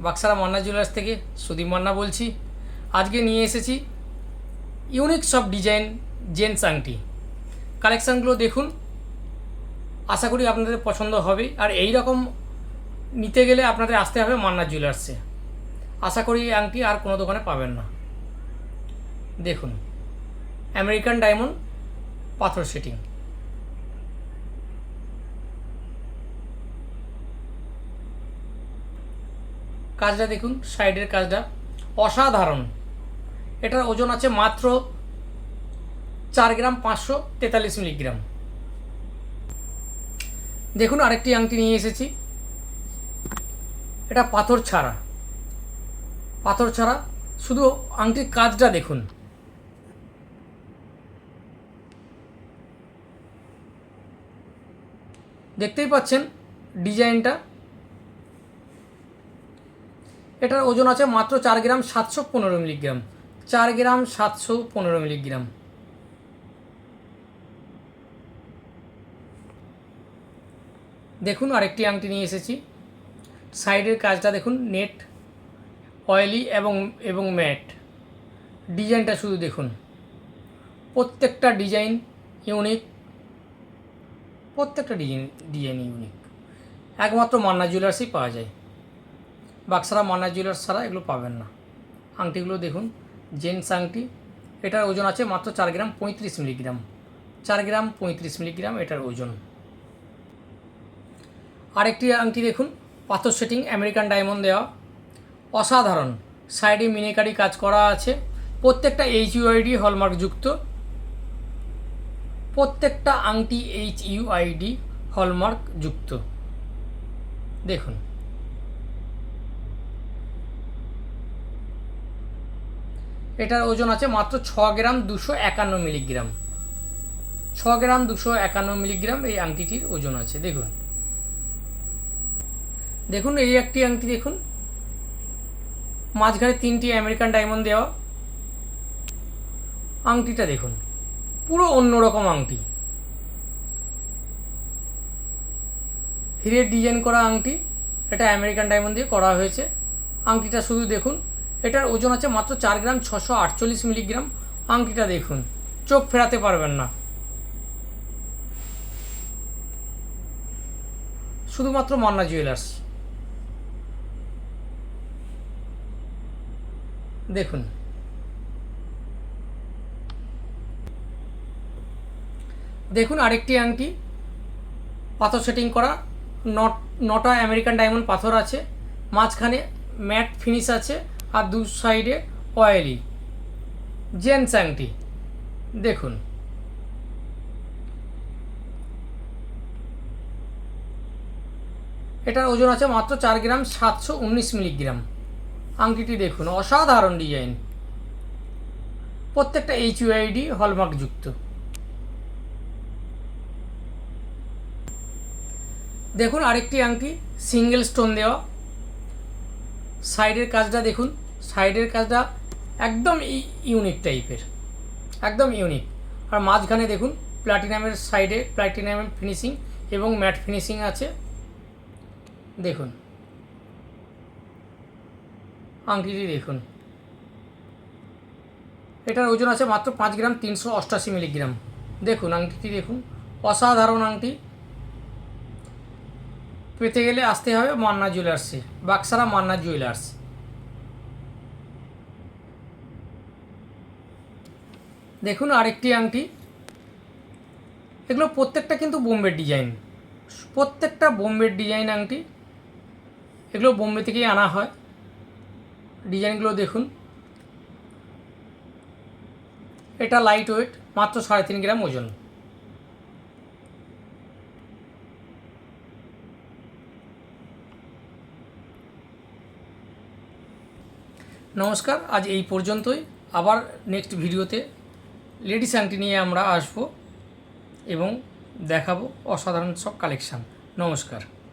বাক্সারা Manna jewellers থেকে সুদীপ মান্না বলছি। আজকে নিয়ে এসেছি ইউনিক সব ডিজাইন জেন্টস আংটি। কালেকশানগুলো দেখুন, আশা করি আপনাদের পছন্দ হবে। আর এই রকম নিতে গেলে আপনাদের আসতে হবে মান্না জুয়েলার্সে। আশা করি এই আংটি আর কোনো দোকানে পাবেন না। দেখুন, আমেরিকান ডায়মন্ড পাথর সেটিং। কাজটা দেখুন, সাইডের কাজটা অসাধারণ। এটার ওজন আছে মাত্র 4 গ্রাম 543 মিলিগ্রাম। দেখুন, আরেকটি আংটি নিয়ে এসেছি। এটা পাথর ছাড়া, শুধু আংটির কাজটা দেখুন। দেখতেই পাচ্ছেন ডিজাইনটা। এটার ওজন আছে মাত্র 4 গ্রাম 715 মিলিগ্রাম। 4 গ্রাম 715 মিলিগ্রাম। দেখুন, আরেকটি আংটি নিয়ে এসেছি। সাইডের কাজটা দেখুন, নেট অয়েলি এবং ম্যাট। ডিজাইনটা শুধু দেখুন, প্রত্যেকটা ডিজাইন ইউনিক। ইউনিক। একমাত্র মান্না জুয়েলার্সেই পাওয়া যায়। বাক্সারা মান্না জুয়েলার্স ছাড়া এগুলো পাবেন না। আংটিগুলো দেখুন, জেন্টস আংটি। এটার ওজন আছে মাত্র 4 গ্রাম 35 মিলিগ্রাম। 4 গ্রাম 35 মিলিগ্রাম এটার ওজন। আরেকটি আংটি দেখুন, পাথর সেটিং, আমেরিকান ডায়মন্ড দেওয়া, অসাধারণ। সাইডে মিনেকারি কাজ করা আছে। প্রত্যেকটা HUID হলমার্ক যুক্ত। প্রত্যেকটা আংটি HUID হলমার্ক যুক্ত। দেখুন, এটার ওজন আছে মাত্র 6 গ্রাম 251 মিলিগ্রাম। 6 গ্রাম 251 মিলিগ্রাম এই আংটিটির ওজন আছে। দেখুন, এই একটি আংটি দেখুন, মাঝখানে 3টি আমেরিকান ডায়মন্ড দেওয়া। আংটিটা দেখুন, পুরো অন্যরকম আংটি। হিরের ডিজাইন করা আংটি। এটা আমেরিকান ডায়মন্ড দিয়ে করা হয়েছে। আংটিটা শুধু দেখুন। এটার ওজন আছে মাত্র 4 গ্রাম 648 মিলিগ্রাম। আংটিটা দেখুন, চোখ ফেরাতে পারবেন না। শুধুমাত্র মান্না জুয়েলার্স। দেখুন, আরেকটি আংটি পাথর সেটিং করা। নটা আমেরিকান ডায়মন্ড পাথর আছে। মাঝখানে ম্যাট ফিনিশ আছে আর দু সাইডে অয়েলি। জেন্টস আংটি দেখুন। এটার ওজন আছে মাত্র 4 গ্রাম 719 মিলিগ্রাম। আংটিটি দেখুন, অসাধারণ ডিজাইন। প্রত্যেকটা HUID হলমার্ক যুক্ত। দেখুন, আরেকটি আংটি সিঙ্গেল স্টোন দেওয়া। সাইডের কাজটা দেখুন, সাইডের কাজটা একদম ইউনিক টাইপের, একদম ইউনিক। আর মাঝখানে দেখুন, প্লাটিনামের সাইডে প্লাটিনামের ফিনিশিং এবং ম্যাট ফিনিশিং আছে। দেখুন, আংটিটি দেখুন। এটার ওজন আছে মাত্র 5 গ্রাম 388 মিলিগ্রাম। দেখুন, আংটিটি দেখুন, অসাধারণ আংটি। পেতে গেলে আসতে হবে মান্না জুয়েলার্সে, বাক্সারা মান্না জুয়েলার্স। দেখুন, আরেকটি আংটি। এগুলো প্রত্যেকটা কিন্তু বোম্বের ডিজাইন, প্রত্যেকটা বোম্বের ডিজাইন আংটি। এগুলো বোম্বে থেকেই আনা হয়। ডিজাইনগুলো দেখুন। এটা লাইট ওয়েট, মাত্র 3.5 গ্রাম ওজন। নমস্কার, আজ এই পর্যন্তই। আবার নেক্সট ভিডিওতে লেডিস আংটি নিয়ে আমরা আসবো এবং দেখাবো অসাধারণ সব কালেকশান। নমস্কার।